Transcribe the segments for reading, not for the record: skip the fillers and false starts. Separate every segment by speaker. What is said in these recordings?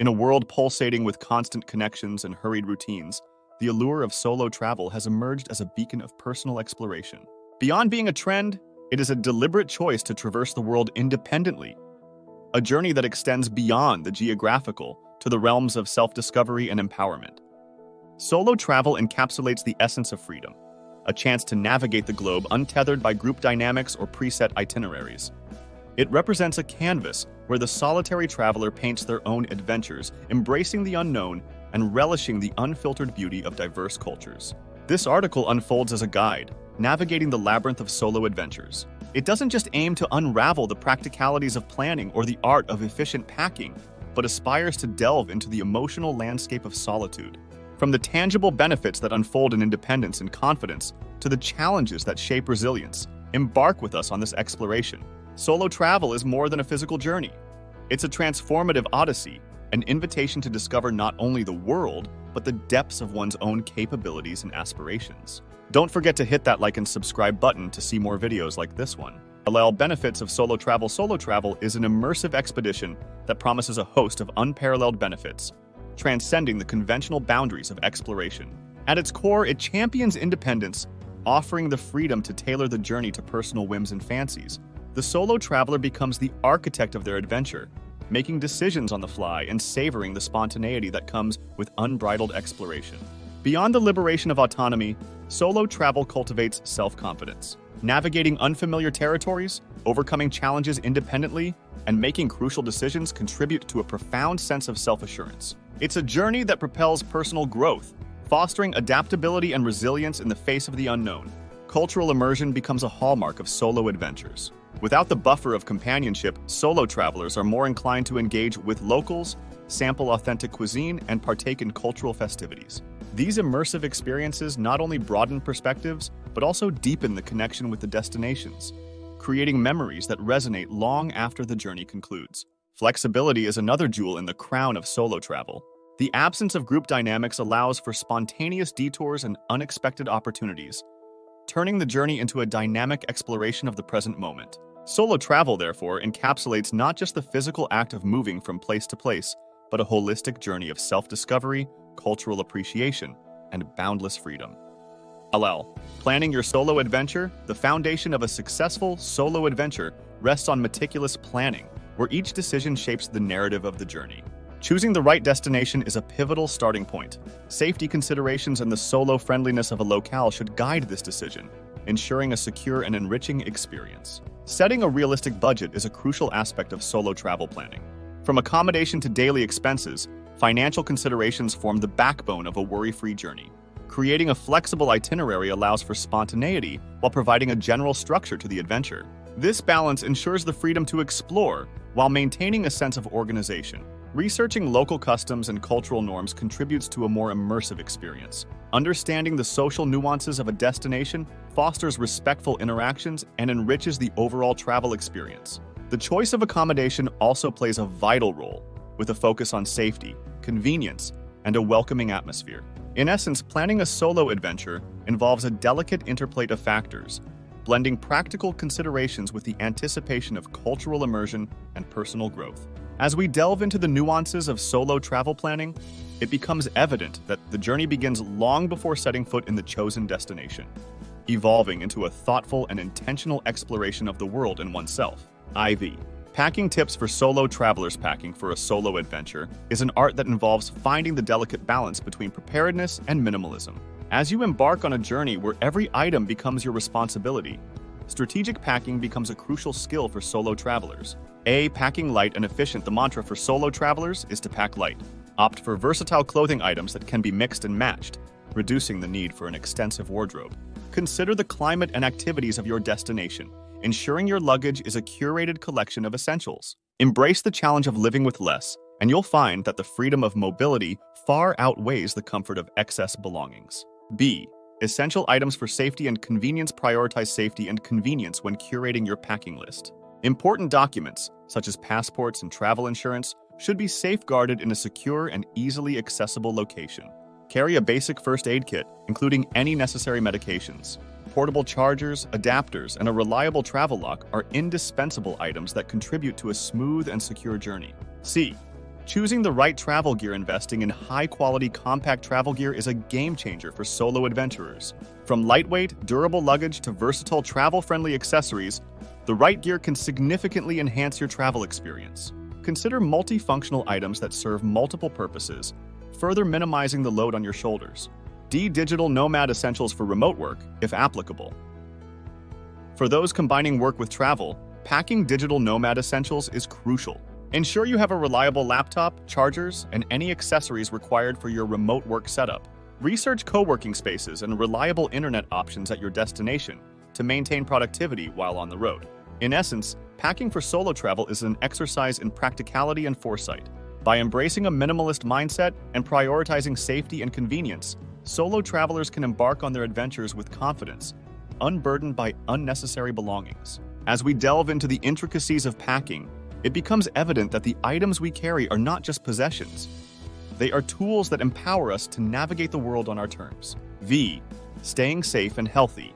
Speaker 1: In a world pulsating with constant connections and hurried routines, the allure of solo travel has emerged as a beacon of personal exploration. Beyond being a trend, it is a deliberate choice to traverse the world independently, a journey that extends beyond the geographical to the realms of self-discovery and empowerment. Solo travel encapsulates the essence of freedom, a chance to navigate the globe untethered by group dynamics or preset itineraries. It represents a canvas where the solitary traveler paints their own adventures, embracing the unknown and relishing the unfiltered beauty of diverse cultures. This article unfolds as a guide, navigating the labyrinth of solo adventures. It doesn't just aim to unravel the practicalities of planning or the art of efficient packing, but aspires to delve into the emotional landscape of solitude. From the tangible benefits that unfold in independence and confidence to the challenges that shape resilience, embark with us on this exploration. Solo travel is more than a physical journey. It's a transformative odyssey, an invitation to discover not only the world, but the depths of one's own capabilities and aspirations. Don't forget to hit that like and subscribe button to see more videos like this one. Benefits of solo travel. Solo travel is an immersive expedition that promises a host of unparalleled benefits, transcending the conventional boundaries of exploration. At its core, it champions independence, offering the freedom to tailor the journey to personal whims and fancies. The solo traveler becomes the architect of their adventure, making decisions on the fly and savoring the spontaneity that comes with unbridled exploration. Beyond the liberation of autonomy, solo travel cultivates self-confidence. Navigating unfamiliar territories, overcoming challenges independently, and making crucial decisions contribute to a profound sense of self-assurance. It's a journey that propels personal growth, fostering adaptability and resilience in the face of the unknown. Cultural immersion becomes a hallmark of solo adventures. Without the buffer of companionship, solo travelers are more inclined to engage with locals, sample authentic cuisine, and partake in cultural festivities. These immersive experiences not only broaden perspectives, but also deepen the connection with the destinations, creating memories that resonate long after the journey concludes. Flexibility is another jewel in the crown of solo travel. The absence of group dynamics allows for spontaneous detours and unexpected opportunities, turning the journey into a dynamic exploration of the present moment. Solo travel, therefore, encapsulates not just the physical act of moving from place to place, but a holistic journey of self-discovery, cultural appreciation, and boundless freedom. Planning your solo adventure. The foundation of a successful solo adventure rests on meticulous planning, where each decision shapes the narrative of the journey. Choosing the right destination is a pivotal starting point. Safety considerations and the solo friendliness of a locale should guide this decision, ensuring a secure and enriching experience. Setting a realistic budget is a crucial aspect of solo travel planning. From accommodation to daily expenses, financial considerations form the backbone of a worry-free journey. Creating a flexible itinerary allows for spontaneity while providing a general structure to the adventure. This balance ensures the freedom to explore while maintaining a sense of organization. Researching local customs and cultural norms contributes to a more immersive experience. Understanding the social nuances of a destination fosters respectful interactions and enriches the overall travel experience. The choice of accommodation also plays a vital role, with a focus on safety, convenience, and a welcoming atmosphere. In essence, planning a solo adventure involves a delicate interplay of factors, blending practical considerations with the anticipation of cultural immersion and personal growth. As we delve into the nuances of solo travel planning, it becomes evident that the journey begins long before setting foot in the chosen destination, evolving into a thoughtful and intentional exploration of the world and oneself. Packing tips for solo travelers. Packing for a solo adventure is an art that involves finding the delicate balance between preparedness and minimalism. As you embark on a journey where every item becomes your responsibility, strategic packing becomes a crucial skill for solo travelers. Packing light and efficient. The mantra for solo travelers is to pack light. Opt for versatile clothing items that can be mixed and matched, reducing the need for an extensive wardrobe. Consider the climate and activities of your destination, ensuring your luggage is a curated collection of essentials. Embrace the challenge of living with less, and you'll find that the freedom of mobility far outweighs the comfort of excess belongings. Essential items for safety and convenience. Prioritize safety and convenience when curating your packing list. Important documents, such as passports and travel insurance, should be safeguarded in a secure and easily accessible location. Carry a basic first aid kit, including any necessary medications. Portable chargers, adapters, and a reliable travel lock are indispensable items that contribute to a smooth and secure journey. Choosing the right travel gear. Investing in high-quality compact travel gear is a game-changer for solo adventurers. From lightweight, durable luggage to versatile travel-friendly accessories, the right gear can significantly enhance your travel experience. Consider multifunctional items that serve multiple purposes, further minimizing the load on your shoulders. D. Digital nomad essentials for remote work, if applicable. For those combining work with travel, packing digital nomad essentials is crucial. Ensure you have a reliable laptop, chargers, and any accessories required for your remote work setup. Research co-working spaces and reliable internet options at your destination to maintain productivity while on the road. In essence, packing for solo travel is an exercise in practicality and foresight. By embracing a minimalist mindset and prioritizing safety and convenience, solo travelers can embark on their adventures with confidence, unburdened by unnecessary belongings. As we delve into the intricacies of packing, it becomes evident that the items we carry are not just possessions. They are tools that empower us to navigate the world on our terms. V. Staying safe and healthy.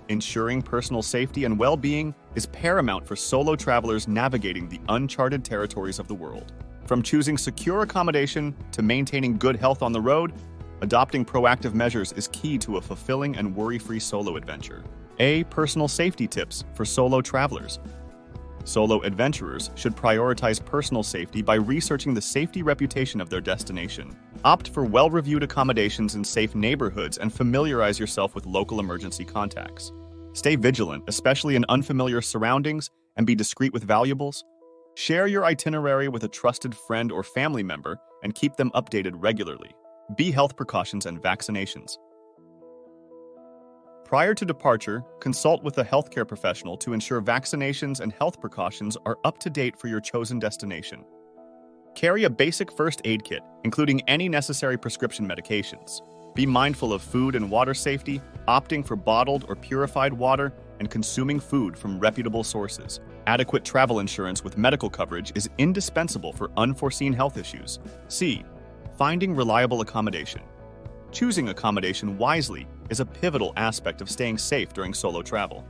Speaker 1: Ensuring personal safety and well-being is paramount for solo travelers navigating the uncharted territories of the world. From choosing secure accommodation to maintaining good health on the road, adopting proactive measures is key to a fulfilling and worry-free solo adventure. A. Personal safety tips for solo travelers. Solo adventurers should prioritize personal safety by researching the safety reputation of their destination. Opt for well-reviewed accommodations in safe neighborhoods and familiarize yourself with local emergency contacts. Stay vigilant, especially in unfamiliar surroundings, and be discreet with valuables. Share your itinerary with a trusted friend or family member and keep them updated regularly. B. Health precautions and vaccinations. Prior to departure, consult with a healthcare professional to ensure vaccinations and health precautions are up to date for your chosen destination. Carry a basic first aid kit, including any necessary prescription medications. Be mindful of food and water safety, opting for bottled or purified water and consuming food from reputable sources. Adequate travel insurance with medical coverage is indispensable for unforeseen health issues. C. Finding reliable accommodation. Choosing accommodation wisely is a pivotal aspect of staying safe during solo travel.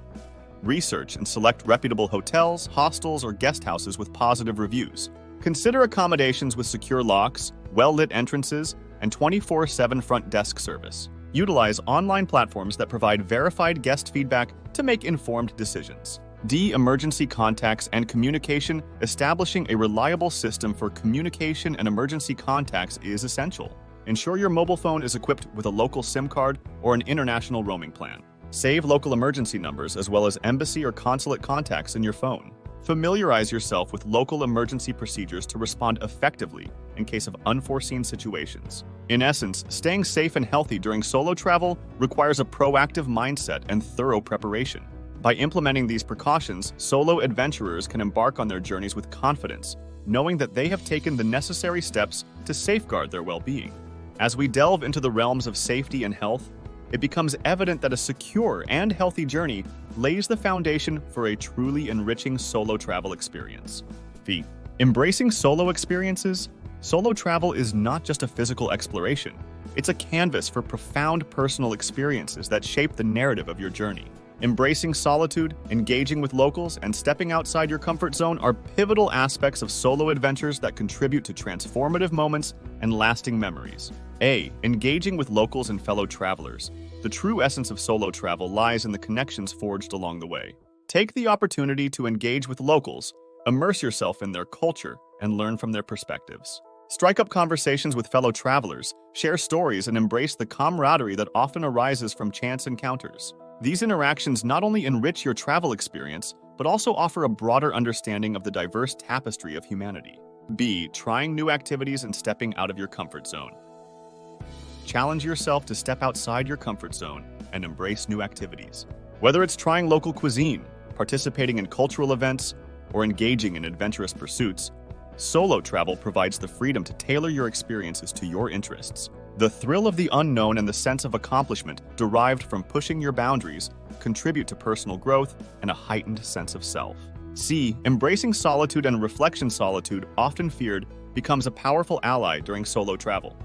Speaker 1: Research and select reputable hotels, hostels, or guest houses with positive reviews. Consider accommodations with secure locks, well-lit entrances, and 24/7 front desk service. Utilize online platforms that provide verified guest feedback to make informed decisions. D. Emergency contacts and communication. Establishing a reliable system for communication and emergency contacts is essential. Ensure your mobile phone is equipped with a local SIM card or an international roaming plan. Save local emergency numbers as well as embassy or consulate contacts in your phone. Familiarize yourself with local emergency procedures to respond effectively in case of unforeseen situations. In essence, staying safe and healthy during solo travel requires a proactive mindset and thorough preparation. By implementing these precautions, solo adventurers can embark on their journeys with confidence, knowing that they have taken the necessary steps to safeguard their well-being. As we delve into the realms of safety and health, it becomes evident that a secure and healthy journey lays the foundation for a truly enriching solo travel experience. V. Embracing solo experiences. Solo travel is not just a physical exploration. It's a canvas for profound personal experiences that shape the narrative of your journey. Embracing solitude, engaging with locals, and stepping outside your comfort zone are pivotal aspects of solo adventures that contribute to transformative moments and lasting memories. A. Engaging with locals and fellow travelers. The true essence of solo travel lies in the connections forged along the way. Take the opportunity to engage with locals, immerse yourself in their culture, and learn from their perspectives. Strike up conversations with fellow travelers, share stories, and embrace the camaraderie that often arises from chance encounters. These interactions not only enrich your travel experience, but also offer a broader understanding of the diverse tapestry of humanity. B. Trying new activities and stepping out of your comfort zone. Challenge yourself to step outside your comfort zone and embrace new activities. Whether it's trying local cuisine, participating in cultural events, or engaging in adventurous pursuits, solo travel provides the freedom to tailor your experiences to your interests. The thrill of the unknown and the sense of accomplishment derived from pushing your boundaries contribute to personal growth and a heightened sense of self. C. Embracing solitude and reflection. Solitude, often feared, becomes a powerful ally during solo travel.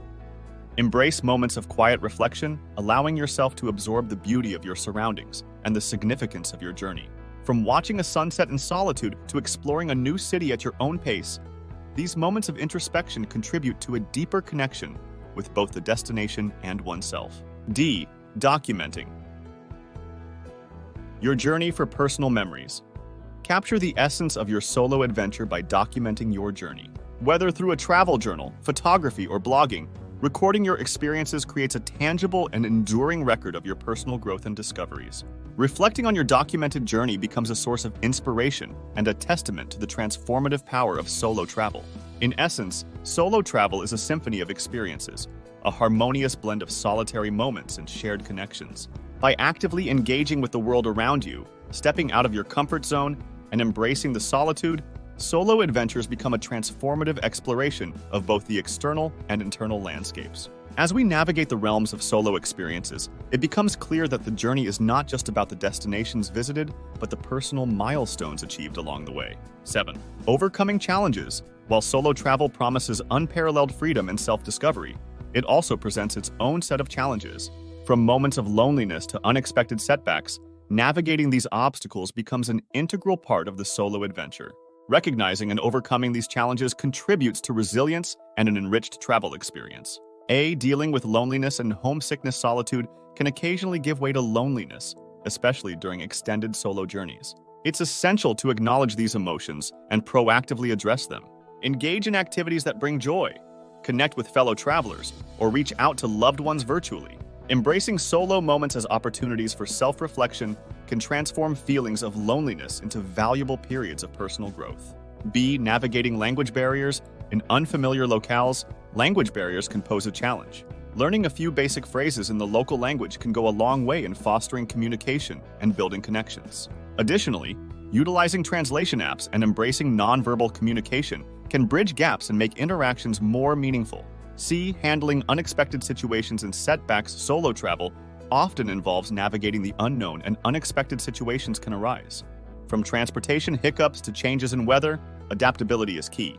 Speaker 1: Embrace moments of quiet reflection, allowing yourself to absorb the beauty of your surroundings and the significance of your journey. From watching a sunset in solitude to exploring a new city at your own pace, These moments of introspection contribute to a deeper connection with both the destination and oneself. D. Documenting your journey for personal memories. Capture the essence of your solo adventure by documenting your journey. Whether through a travel journal, photography, or blogging, recording your experiences creates a tangible and enduring record of your personal growth and discoveries. Reflecting on your documented journey becomes a source of inspiration and a testament to the transformative power of solo travel. In essence, solo travel is a symphony of experiences, a harmonious blend of solitary moments and shared connections. By actively engaging with the world around you, stepping out of your comfort zone, and embracing the solitude, solo adventures become a transformative exploration of both the external and internal landscapes. As we navigate the realms of solo experiences, it becomes clear that the journey is not just about the destinations visited, but the personal milestones achieved along the way. 7. Overcoming challenges. While solo travel promises unparalleled freedom and self-discovery, it also presents its own set of challenges. From moments of loneliness to unexpected setbacks, navigating these obstacles becomes an integral part of the solo adventure. Recognizing and overcoming these challenges contributes to resilience and an enriched travel experience. Dealing with loneliness and homesickness. Solitude can occasionally give way to loneliness, especially during extended solo journeys. It's essential to acknowledge these emotions and proactively address them. Engage in activities that bring joy, connect with fellow travelers, or reach out to loved ones virtually. Embracing solo moments as opportunities for self-reflection can transform feelings of loneliness into valuable periods of personal growth. Navigating language barriers. In unfamiliar locales, language barriers can pose a challenge. Learning a few basic phrases in the local language can go a long way in fostering communication and building connections. Additionally, utilizing translation apps and embracing nonverbal communication can bridge gaps and make interactions more meaningful. Handling unexpected situations and setbacks. Solo travel often involves navigating the unknown, and unexpected situations can arise. From transportation hiccups to changes in weather, adaptability is key.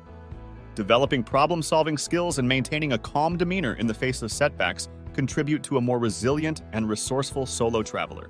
Speaker 1: Developing problem-solving skills and maintaining a calm demeanor in the face of setbacks contribute to a more resilient and resourceful solo traveler.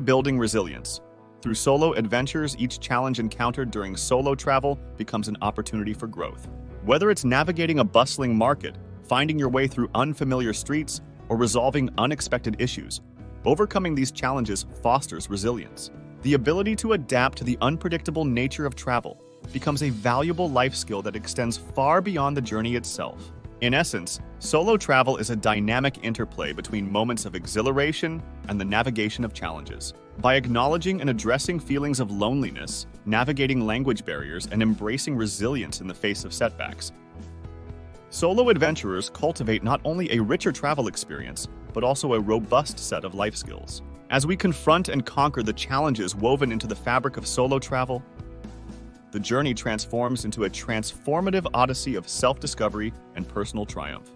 Speaker 1: Building resilience. Through solo adventures, each challenge encountered during solo travel becomes an opportunity for growth. Whether it's navigating a bustling market, finding your way through unfamiliar streets, or resolving unexpected issues, overcoming these challenges fosters resilience. The ability to adapt to the unpredictable nature of travel becomes a valuable life skill that extends far beyond the journey itself. In essence, solo travel is a dynamic interplay between moments of exhilaration and the navigation of challenges. By acknowledging and addressing feelings of loneliness, navigating language barriers, and embracing resilience in the face of setbacks, solo adventurers cultivate not only a richer travel experience, but also a robust set of life skills. As we confront and conquer the challenges woven into the fabric of solo travel, the journey transforms into a transformative odyssey of self-discovery and personal triumph.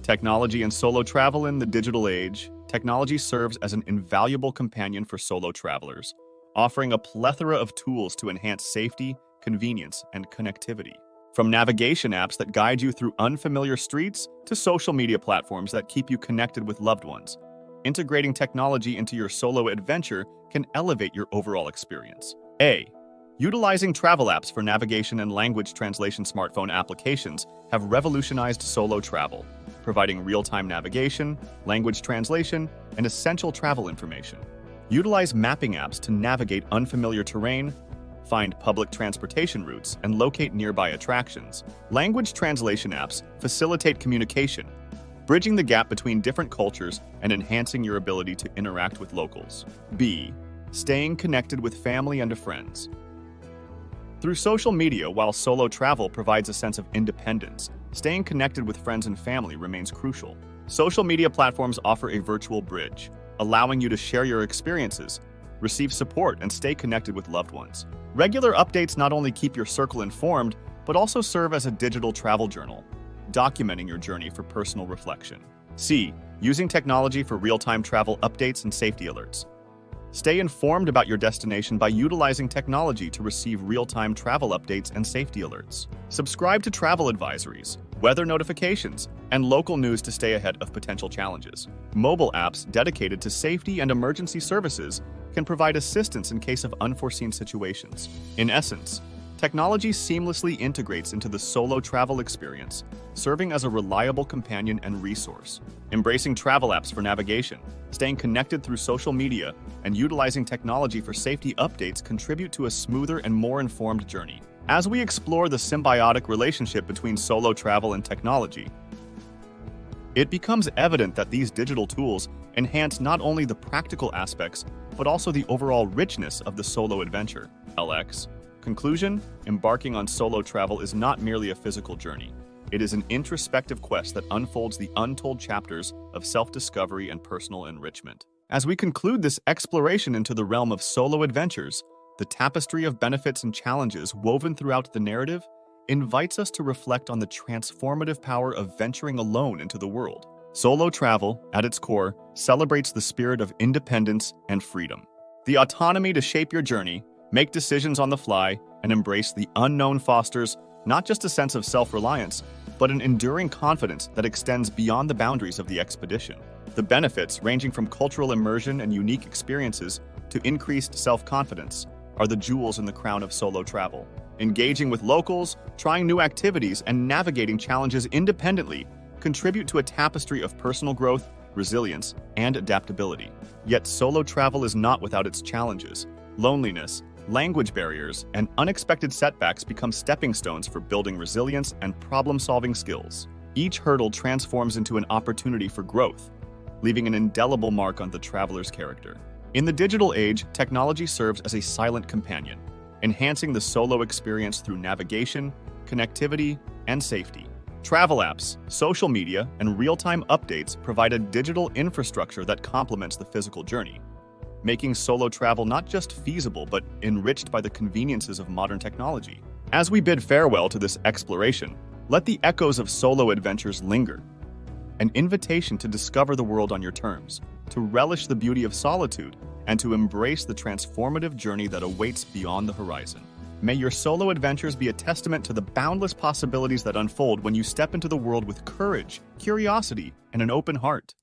Speaker 1: Technology and solo travel. In the digital age, technology serves as an invaluable companion for solo travelers, offering a plethora of tools to enhance safety, convenience, and connectivity. From navigation apps that guide you through unfamiliar streets to social media platforms that keep you connected with loved ones, integrating technology into your solo adventure can elevate your overall experience. Utilizing travel apps for navigation and language translation. Smartphone applications have revolutionized solo travel, providing real-time navigation, language translation, and essential travel information. Utilize mapping apps to navigate unfamiliar terrain, find public transportation routes, and locate nearby attractions. Language translation apps facilitate communication, bridging the gap between different cultures and enhancing your ability to interact with locals. Staying connected with family and friends. Through social media, while solo travel provides a sense of independence, staying connected with friends and family remains crucial. Social media platforms offer a virtual bridge, allowing you to share your experiences, receive support, and stay connected with loved ones. Regular updates not only keep your circle informed, but also serve as a digital travel journal, documenting your journey for personal reflection. Using technology for real-time travel updates and safety alerts. Stay informed about your destination by utilizing technology to receive real-time travel updates and safety alerts. Subscribe to travel advisories, weather notifications, and local news to stay ahead of potential challenges. Mobile apps dedicated to safety and emergency services can provide assistance in case of unforeseen situations. In essence, Technology seamlessly integrates into the solo travel experience, serving as a reliable companion and resource. Embracing travel apps for navigation, staying connected through social media, and utilizing technology for safety updates contribute to a smoother and more informed journey. As we explore the symbiotic relationship between solo travel and technology, it becomes evident that these digital tools enhance not only the practical aspects, but also the overall richness of the solo adventure. LX. Conclusion: embarking on solo travel is not merely a physical journey. It is an introspective quest that unfolds the untold chapters of self-discovery and personal enrichment. As we conclude this exploration into the realm of solo adventures, the tapestry of benefits and challenges woven throughout the narrative invites us to reflect on the transformative power of venturing alone into the world. Solo travel, at its core, celebrates the spirit of independence and freedom. The autonomy to shape your journey, make decisions on the fly, and embrace the unknown fosters not just a sense of self-reliance, but an enduring confidence that extends beyond the boundaries of the expedition. The benefits, ranging from cultural immersion and unique experiences to increased self-confidence, are the jewels in the crown of solo travel. Engaging with locals, trying new activities, and navigating challenges independently contribute to a tapestry of personal growth, resilience, and adaptability. Yet solo travel is not without its challenges. Loneliness, language barriers, and unexpected setbacks become stepping stones for building resilience and problem-solving skills. Each hurdle transforms into an opportunity for growth, leaving an indelible mark on the traveler's character. In the digital age, technology serves as a silent companion, enhancing the solo experience through navigation, connectivity, and safety. Travel apps, social media, and real-time updates provide a digital infrastructure that complements the physical journey, making solo travel not just feasible but enriched by the conveniences of modern technology. As we bid farewell to this exploration, let the echoes of solo adventures linger, an invitation to discover the world on your terms, to relish the beauty of solitude, and to embrace the transformative journey that awaits beyond the horizon. May your solo adventures be a testament to the boundless possibilities that unfold when you step into the world with courage, curiosity, and an open heart.